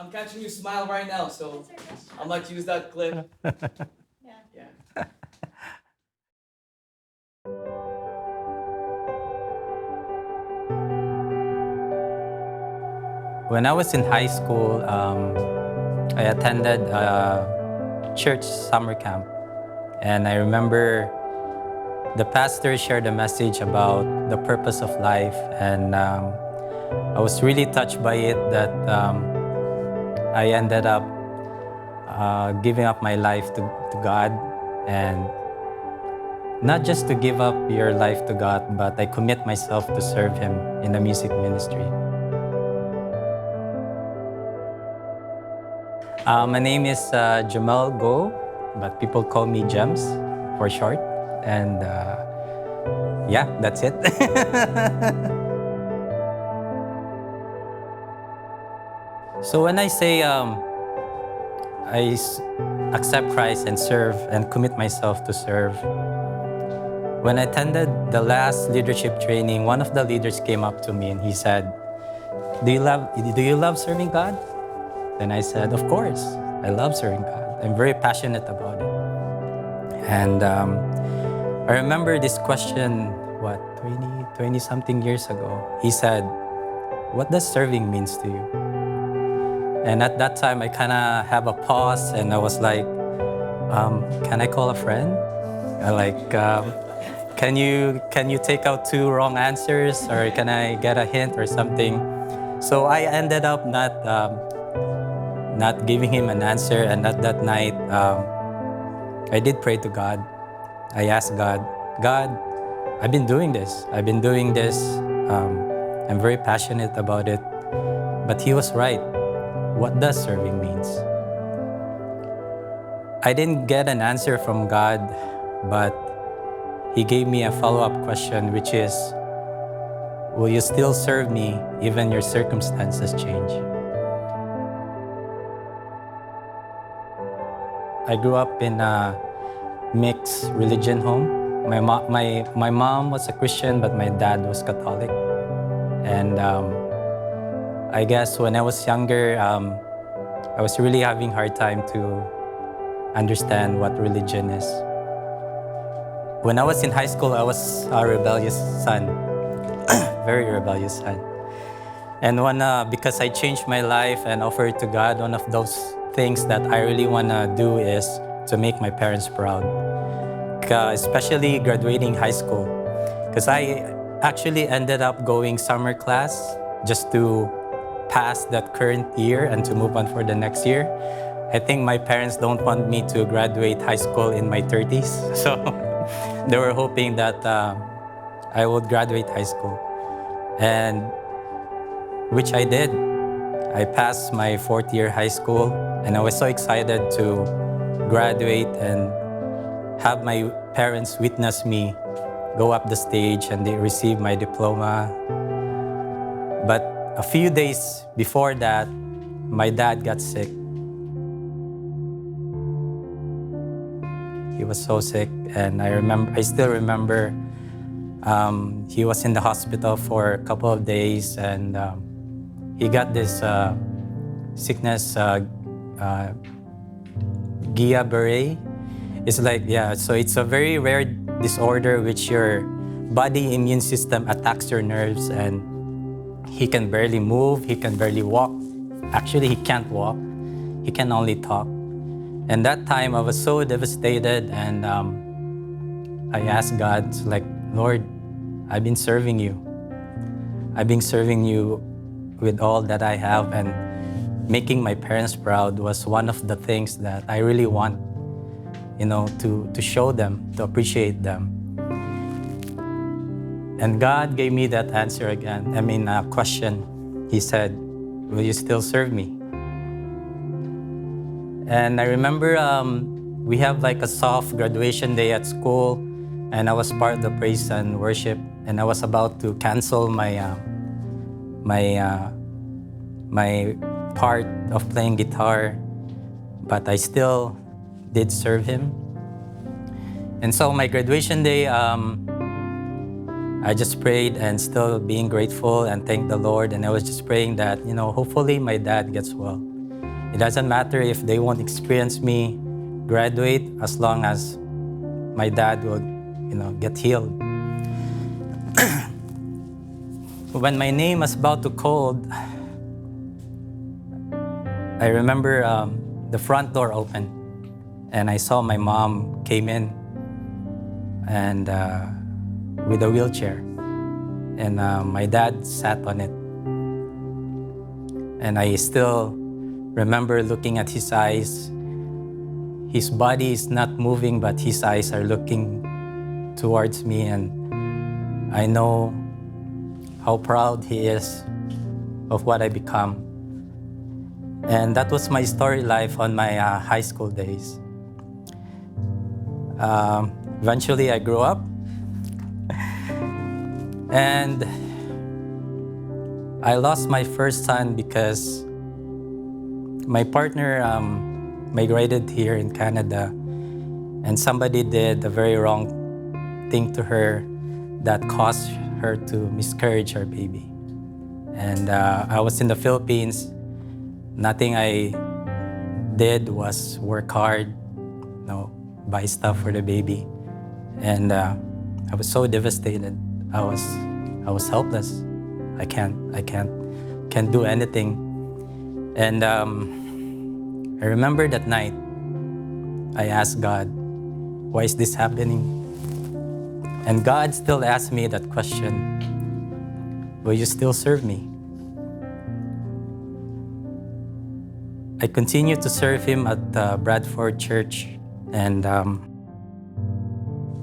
I'm catching your smile right now, so I might use that clip. Yeah. When I was in high school, I attended a church summer camp. And I remember the pastor shared a message about the purpose of life. And I was really touched by it that I ended up giving up my life to God. And not just to give up your life to God, but I commit myself to serve Him in the music ministry. My name is Jehmel Go, but people call me Gems for short. And yeah, that's it. So when I say accept Christ and serve and commit myself to serve, when I attended the last leadership training, one of the leaders came up to me and he said, do you love serving God? Then I said, of course, I love serving God. I'm very passionate about it. And I remember this question, 20 something years ago. He said, what does serving means to you? And at that time, I kind of have a pause and I was like, can I call a friend? Can you take out two wrong answers, or can I get a hint or something? So I ended up not giving him an answer. And at that night, I did pray to God. I asked God, I've been doing this. I'm very passionate about it. But He was right. What does serving means? I didn't get an answer from God, but He gave me a follow-up question, which is, will you still serve me even your circumstances change? I grew up in a mixed religion home. My mom was a Christian, but my dad was Catholic. And I guess when I was younger, I was really having a hard time to understand what religion is. When I was in high school, I was a rebellious son, very rebellious son. And because I changed my life and offered to God, one of those things that I really want to do is to make my parents proud, especially graduating high school. Because I actually ended up going summer class just to pass that current year and to move on for the next year. I think my parents don't want me to graduate high school in my 30s. So they were hoping that I would graduate high school. And which I did. I passed my fourth year high school, and I was so excited to graduate and have my parents witness me go up the stage and they receive my diploma. But a few days before that, my dad got sick. He was so sick, and I still remember he was in the hospital for a couple of days, and he got this sickness, Guillain-Barré. It's like, so it's a very rare disorder which your body immune system attacks your nerves, and he can barely move, he can barely walk. Actually, he can't walk, he can only talk. And that time I was so devastated, and I asked God, like, Lord, I've been serving you. I've been serving you with all that I have, and making my parents proud was one of the things that I really want, to show them, to appreciate them. And God gave me that answer again, a question. He said, will you still serve me? And I remember we have like a soft graduation day at school, and I was part of the praise and worship, and I was about to cancel my part of playing guitar, but I still did serve Him. And so my graduation day, I just prayed and still being grateful and thank the Lord. And I was just praying that, hopefully my dad gets well. It doesn't matter if they won't experience me graduate, as long as my dad will, get healed. When my name was about to called, I remember the front door opened, and I saw my mom came in and with a wheelchair, and my dad sat on it. And I still remember looking at his eyes. His body is not moving, but his eyes are looking towards me, and I know how proud he is of what I become. And that was my story life on my high school days. Eventually, I grew up, and I lost my first son because my partner migrated here in Canada, and somebody did a very wrong thing to her that caused her to miscarriage her baby. And I was in the Philippines. Nothing I did was work hard, buy stuff for the baby, and I was so devastated. I was helpless. I can't do anything. And I remember that night, I asked God, why is this happening? And God still asked me that question, will you still serve me? I continued to serve Him at Bradford Church, and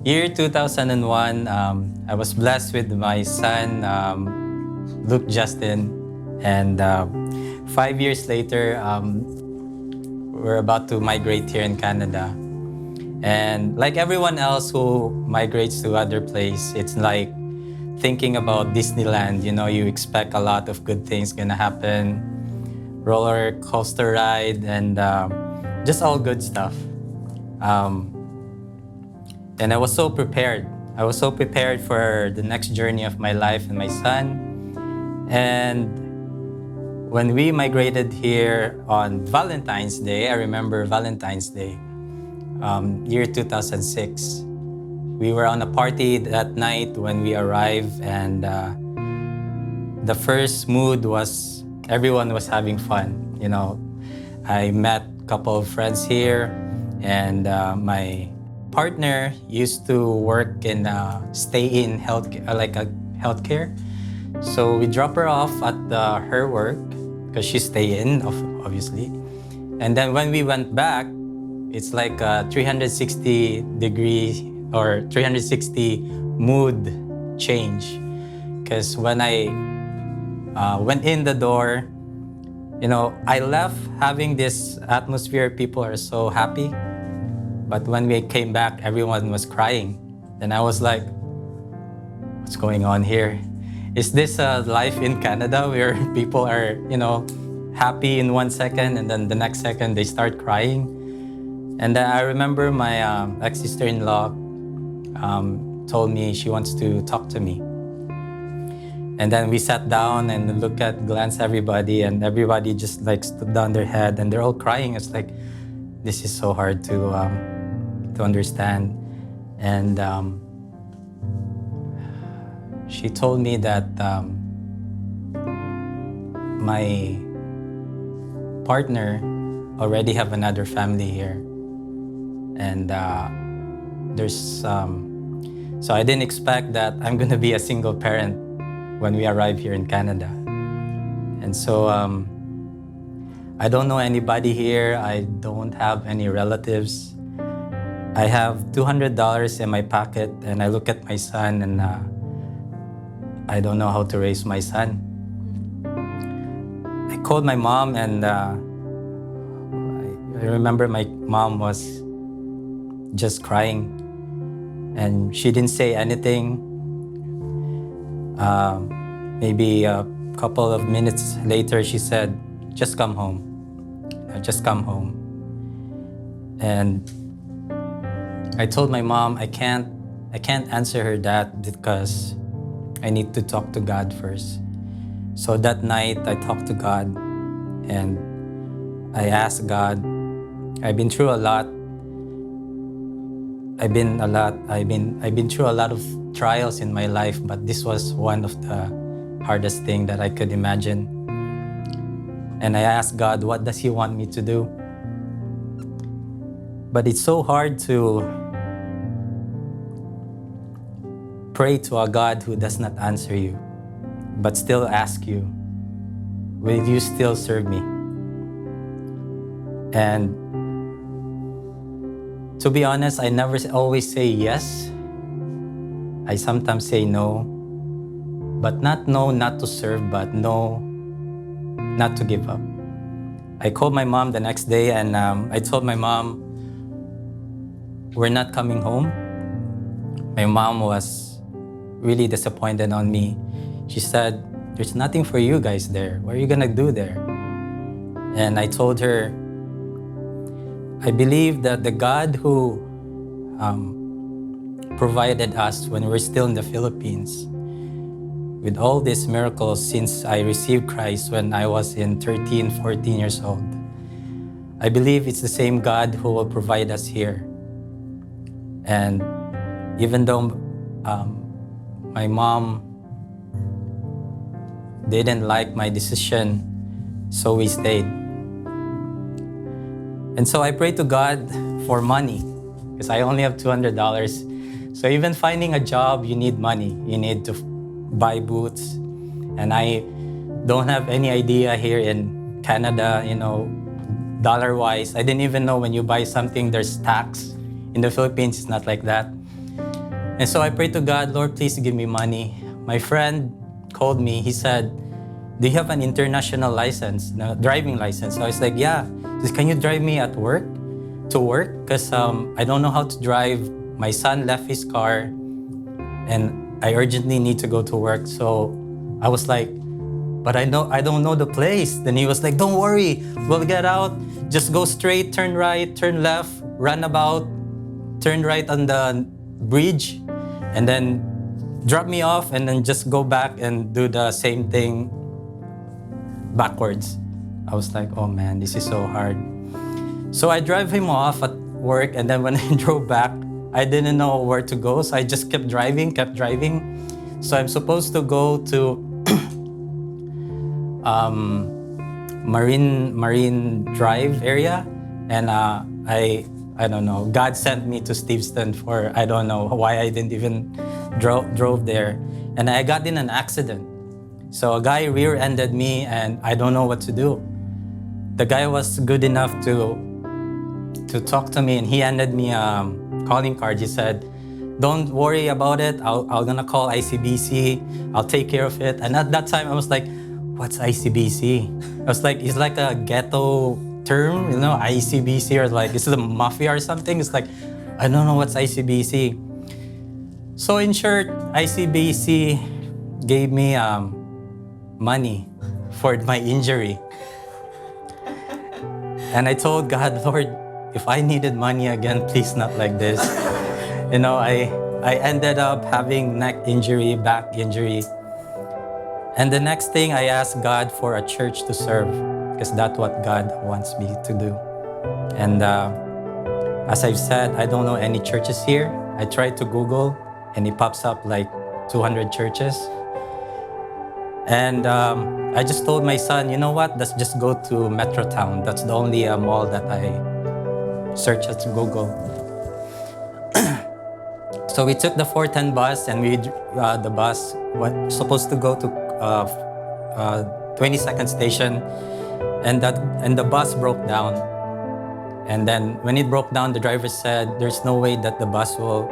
year 2001, I was blessed with my son, Luke Justin, and 5 years later, we're about to migrate here in Canada. And like everyone else who migrates to other place, it's like thinking about Disneyland. You expect a lot of good things gonna happen, roller coaster ride, and just all good stuff. And I was so prepared. I was so prepared for the next journey of my life and my son. And when we migrated here on Valentine's Day, I remember Valentine's Day, year 2006. We were on a party that night when we arrived, and the first mood was everyone was having fun. I met a couple of friends here, and my partner used to work in stay-in healthcare. So we drop her off at her work because she stay in, obviously. And then when we went back, it's like a 360 degree or 360 mood change. Because when I went in the door, I left having this atmosphere. People are so happy. But when we came back, everyone was crying. And I was like, what's going on here? Is this life in Canada where people are, happy in 1 second and then the next second they start crying? And I remember my ex-sister-in-law told me she wants to talk to me. And then we sat down and glanced everybody, and everybody just stood down their head and they're all crying. It's like, this is so hard to understand. And she told me that my partner already have another family here, and so I didn't expect that I'm gonna be a single parent when we arrive here in Canada. And so I don't know anybody here. I don't have any relatives. I have $200 in my pocket, and I look at my son, and I don't know how to raise my son. I called my mom, and I remember my mom was just crying, and she didn't say anything. Maybe a couple of minutes later, she said, just come home. Just come home. And I told my mom, I can't answer her that because I need to talk to God first. So that night I talked to God, and I asked God. I've been through a lot. I've been through a lot of trials in my life, but this was one of the hardest thing that I could imagine. And I asked God, what does He want me to do? But it's so hard to pray to a God who does not answer you, but still ask you, will you still serve me? And to be honest, I never always say yes. I sometimes say no, but not no, not to serve, but no, not to give up. I called my mom the next day and I told my mom, we're not coming home. My mom was really disappointed on me. She said, there's nothing for you guys there. What are you gonna do there? And I told her, I believe that the God who provided us when we're still in the Philippines with all these miracles since I received Christ when I was in 13, 14 years old. I believe it's the same God who will provide us here. And even though my mom didn't like my decision, so we stayed. And so I prayed to God for money because I only have $200. So even finding a job, you need money. You need to buy boots. And I don't have any idea here in Canada, dollar-wise. I didn't even know when you buy something, there's tax. In the Philippines, it's not like that. And so I prayed to God, Lord, please give me money. My friend called me. He said, do you have an international license, driving license? So I was like, yeah. He said, can you drive me to work? Because I don't know how to drive. My son left his car and I urgently need to go to work. So I was like, but I don't know the place. Then he was like, don't worry, we'll get out. Just go straight, turn right, turn left, run about, turn right on the bridge, and then drop me off and then just go back and do the same thing backwards. I was like, oh man, this is so hard. So I drive him off at work, and then when I drove back, I didn't know where to go, so I just kept driving. So I'm supposed to go to Marine Drive area, and I don't know, God sent me to Steveston for, I don't know why I didn't even drove there. And I got in an accident. So a guy rear-ended me and I don't know what to do. The guy was good enough to talk to me, and he handed me a calling card. He said, don't worry about it. I'm gonna call ICBC. I'll take care of it. And at that time I was like, what's ICBC? I was like, it's like a ghetto term, ICBC, or like, is it a mafia or something? It's like, I don't know what's ICBC. So in short, ICBC gave me money for my injury. And I told God, Lord, if I needed money again, please not like this. I ended up having neck injury, back injury. And the next thing, I asked God for a church to serve, because that's what God wants me to do. And as I've said, I don't know any churches here. I tried to Google, and it pops up like 200 churches. And I just told my son, you know what, let's just go to Metrotown. That's the only mall that I search at Google. So we took the 410 bus, and the bus was supposed to go to 22nd station, and the bus broke down. And then when it broke down, the driver said, there's no way that the bus will,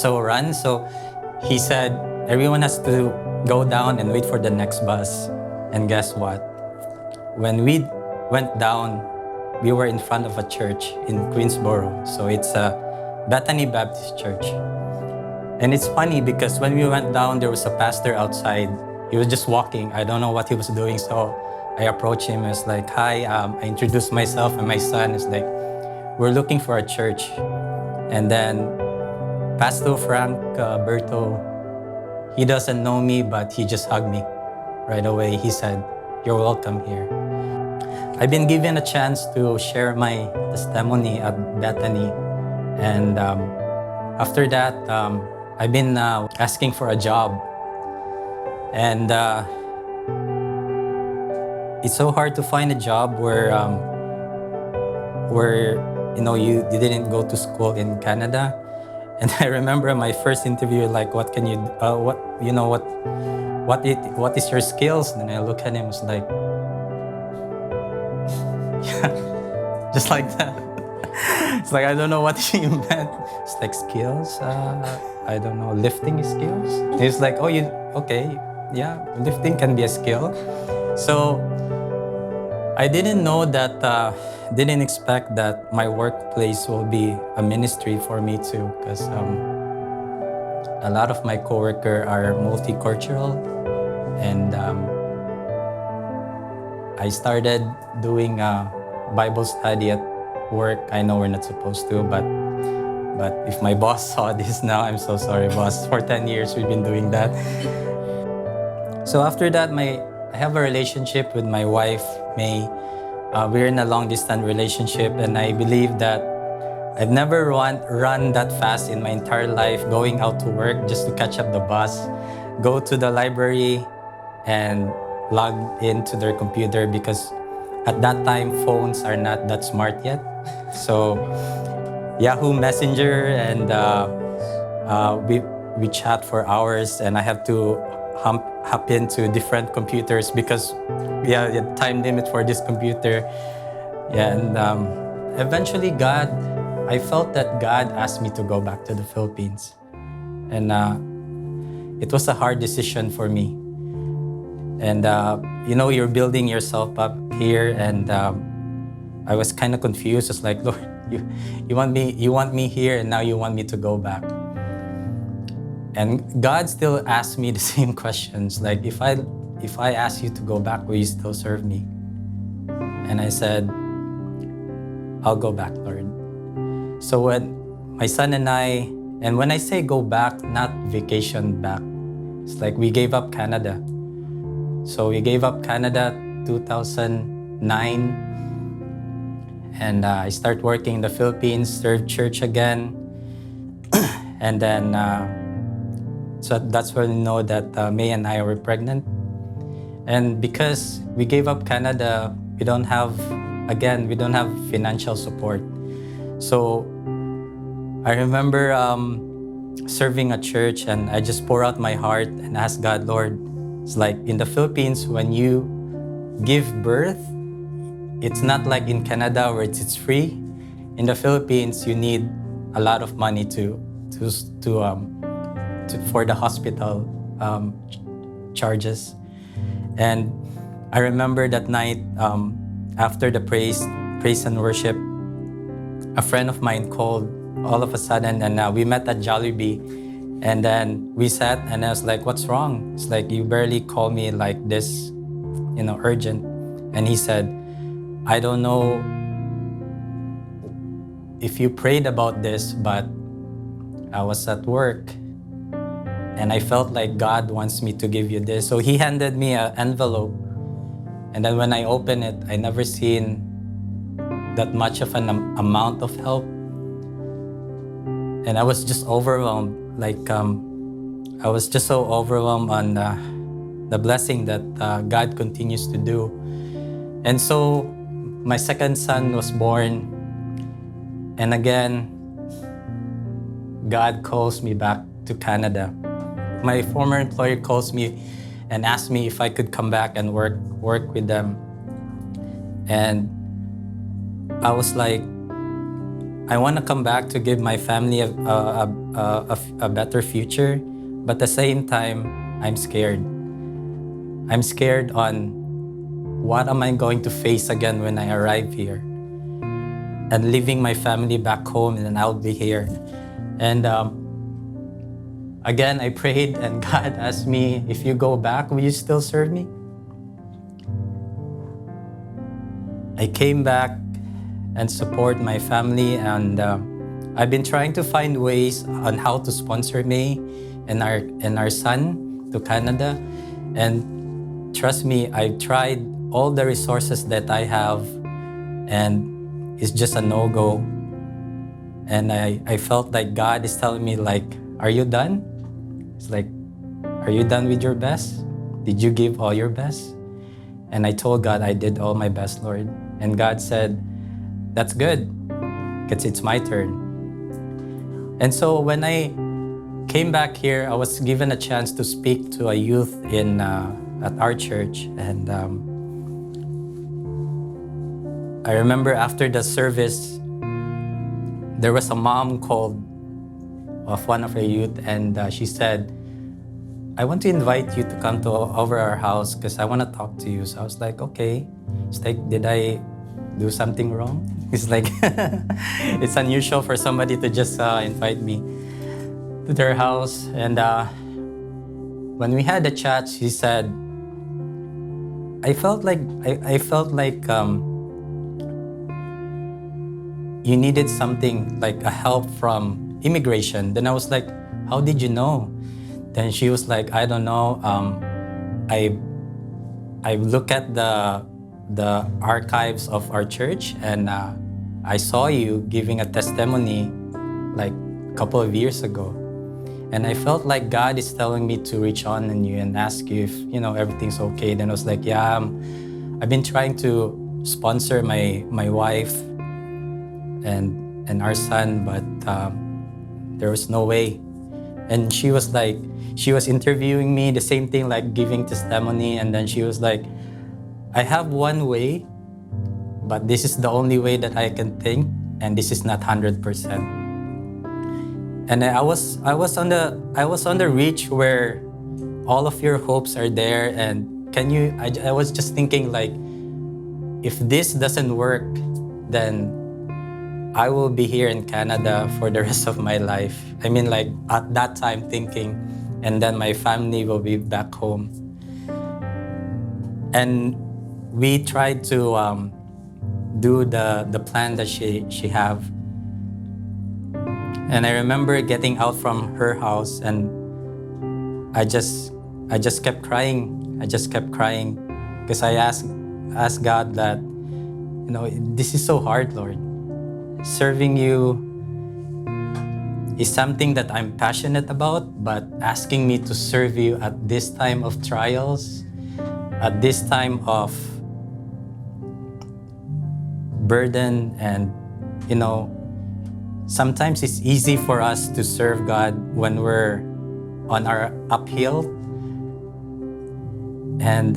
run. So he said, everyone has to go down and wait for the next bus. And guess what? When we went down, we were in front of a church in Queensboro. So it's a Bethany Baptist Church. And it's funny because when we went down, there was a pastor outside. He was just walking. I don't know what he was doing. So I approached him. I was like, hi. I introduced myself, and my son is like, we're looking for a church. And then Pastor Frank Berto, he doesn't know me, but he just hugged me right away. He said, you're welcome here. I've been given a chance to share my testimony at Bethany. And after that, I've been asking for a job. And it's so hard to find a job where you didn't go to school in Canada. And I remember my first interview, like, what is your skills? And I look at him, it's like, yeah, just like that. It's like, I don't know what he meant. It's like, skills? I don't know, lifting skills? He's like, oh, okay, yeah, lifting can be a skill. So I didn't know that, didn't expect that my workplace will be a ministry for me too, because a lot of my coworkers are multicultural, and I started doing Bible study at work. I know we're not supposed to, but if my boss saw this now, I'm so sorry, boss. For 10 years, we've been doing that. So after that, I have a relationship with my wife, May. We're in a long-distance relationship, and I believe that I've never run that fast in my entire life, going out to work just to catch up the bus, go to the library, and log into their computer, because at that time, phones are not that smart yet. So Yahoo Messenger, and we chat for hours, and I have to hop into different computers because we have a time limit for this computer. Yeah, and eventually I felt that God asked me to go back to the Philippines. And it was a hard decision for me. And you're building yourself up here, and I was kind of confused. It's like, Lord, you want me here, and now you want me to go back. And God still asked me the same questions, like, if I ask you to go back, will you still serve me? And I said, I'll go back, Lord. So when my son and when I say go back, not vacation back, it's like we gave up Canada. So we gave up Canada 2009, and I start working in the Philippines, serve church again. And then, so that's when we know that May and I were pregnant. And because we gave up Canada, we don't have financial support. So I remember serving a church, and I just pour out my heart and ask God, Lord, it's like in the Philippines, when you give birth, it's not like in Canada where it's free. In the Philippines, you need a lot of money for the hospital charges. And I remember that night, after the praise and worship, a friend of mine called all of a sudden, and we met at Jollibee. And then we sat, and I was like, what's wrong? It's like, you barely call me like this, urgent. And he said, I don't know if you prayed about this, but I was at work, and I felt like God wants me to give you this. So he handed me an envelope. And then when I opened it, I never seen that much of an amount of help. And I was just overwhelmed. I was just so overwhelmed on the blessing that God continues to do. And so my second son was born. And again, God calls me back to Canada. My former employer calls me and asks me if I could come back and work with them. And I was like, I want to come back to give my family a better future, but at the same time, I'm scared. I'm scared on what am I going to face again when I arrive here, and leaving my family back home, and then I'll be here. And again, I prayed, and God asked me, if you go back, will you still serve me? I came back and support my family, and I've been trying to find ways on how to sponsor me and our son to Canada. And trust me, I've tried all the resources that I have, and it's just a no-go. And I felt like God is telling me, like, are you done? It's like, are you done with your best? Did you give all your best? And I told God, I did all my best, Lord. And God said, that's good, because it's my turn. And so when I came back here, I was given a chance to speak to a youth at our church. And I remember after the service, there was a mom called of one of her youth, and she said, I want to invite you to come to over our house because I want to talk to you. So I was like, okay. It's like, did I do something wrong? It's like, it's unusual for somebody to just invite me to their house. And when we had a chat, she said, I felt like you needed something, like a help from immigration. Then I was like, how did you know? Then she was like, I don't know. I look at the archives of our church, and I saw you giving a testimony like a couple of years ago. And I felt like God is telling me to reach on you and ask you if, everything's okay. Then I was like, yeah, I've been trying to sponsor my wife and our son, but there was no way. And she was interviewing me, the same thing, like giving testimony. And then she was like, I have one way, but this is the only way that I can think, and this is not 100%. And I was on the reach where all of your hopes are there. And I was just thinking, like, if this doesn't work, then I will be here in Canada for the rest of my life. I mean, like, at that time thinking, and then my family will be back home. And we tried to do the plan that she have. And I remember getting out from her house, and I just kept crying. I just kept crying because I asked God that, this is so hard, Lord. Serving you is something that I'm passionate about, but asking me to serve you at this time of trials, at this time of burden, and sometimes it's easy for us to serve God when we're on our uphill. And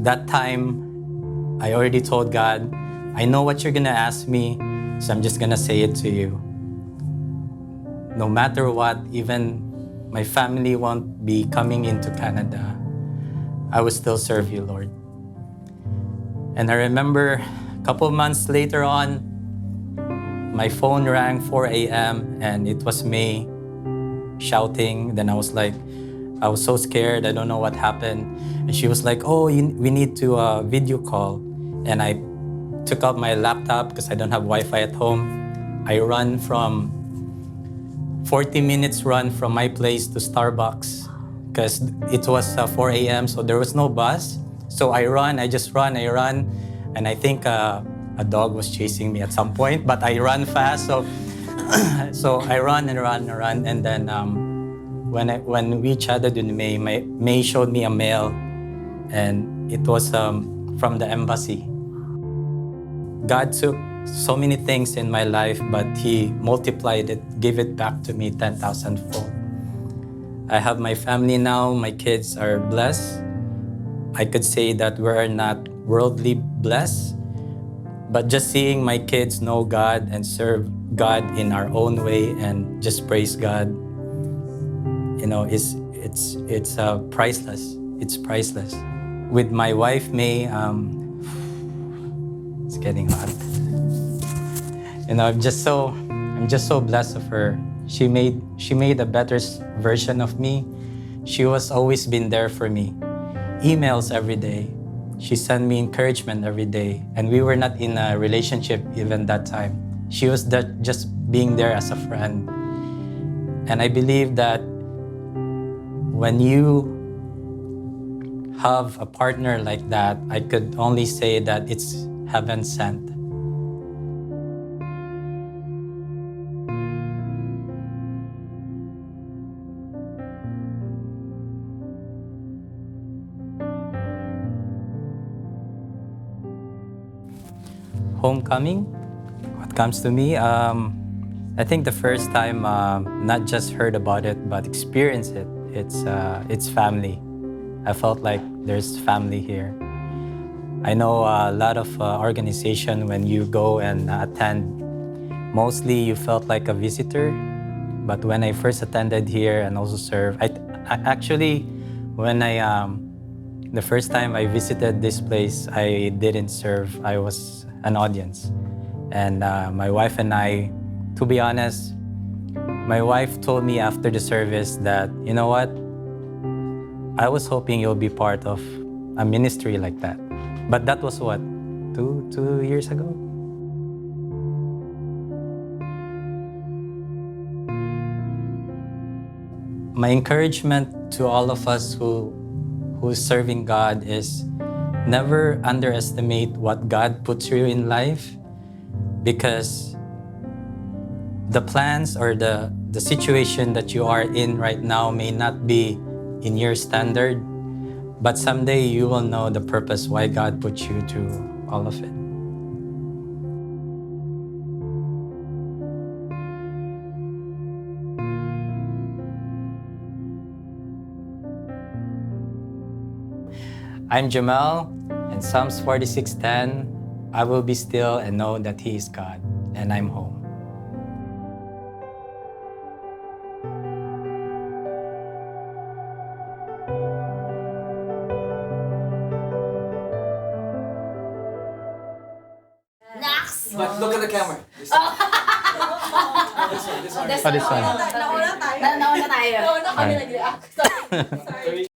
that time I already told God, I know what you're gonna ask me, so I'm just gonna say it to you. No matter what, even my family won't be coming into Canada, I will still serve you, Lord. And I remember a couple of months later on, my phone rang 4 a.m. and it was May shouting. Then I was so scared, I don't know what happened. And she was like, oh, we need to video call. And I took out my laptop because I don't have Wi-Fi at home. I run from 40 minutes run from my place to Starbucks because it was 4 a.m. so there was no bus. So I run. And I think a dog was chasing me at some point, but I run fast. So I run. And then when we chatted in May showed me a mail, and it was from the embassy. God took so many things in my life, but He multiplied it, gave it back to me 10,000-fold. I have my family now. My kids are blessed. I could say that we are not worldly blessed, but just seeing my kids know God and serve God in our own way and just praise God, it's priceless. It's priceless. With my wife May, it's getting hot. I'm just so blessed of her. She made a better version of me. She was always been there for me. Emails every day. She sent me encouragement every day. And we were not in a relationship even that time. She was just being there as a friend. And I believe that when you have a partner like that, I could only say that it's heaven sent. Homecoming, what comes to me, I think the first time, not just heard about it, but experienced it, it's family. I felt like there's family here. I know a lot of organization, when you go and attend, mostly you felt like a visitor. But when I first attended here and also served, I actually, when the first time I visited this place, I didn't serve. I was an audience. And my wife and I, to be honest, my wife told me after the service that, you know what? I was hoping you'll be part of a ministry like that. But that was what, two years ago? My encouragement to all of us who's serving God is never underestimate what God puts you in life, because the plans or the situation that you are in right now may not be in your standard, but someday you will know the purpose why God put you through all of it. I'm Jehmel, and Psalms 46:10, I will be still and know that He is God, and I'm home. But look at the camera. This one. This one. Oh, this one. Nauna tayo. Nauna tayo. Nauna kami nag-react. Sorry.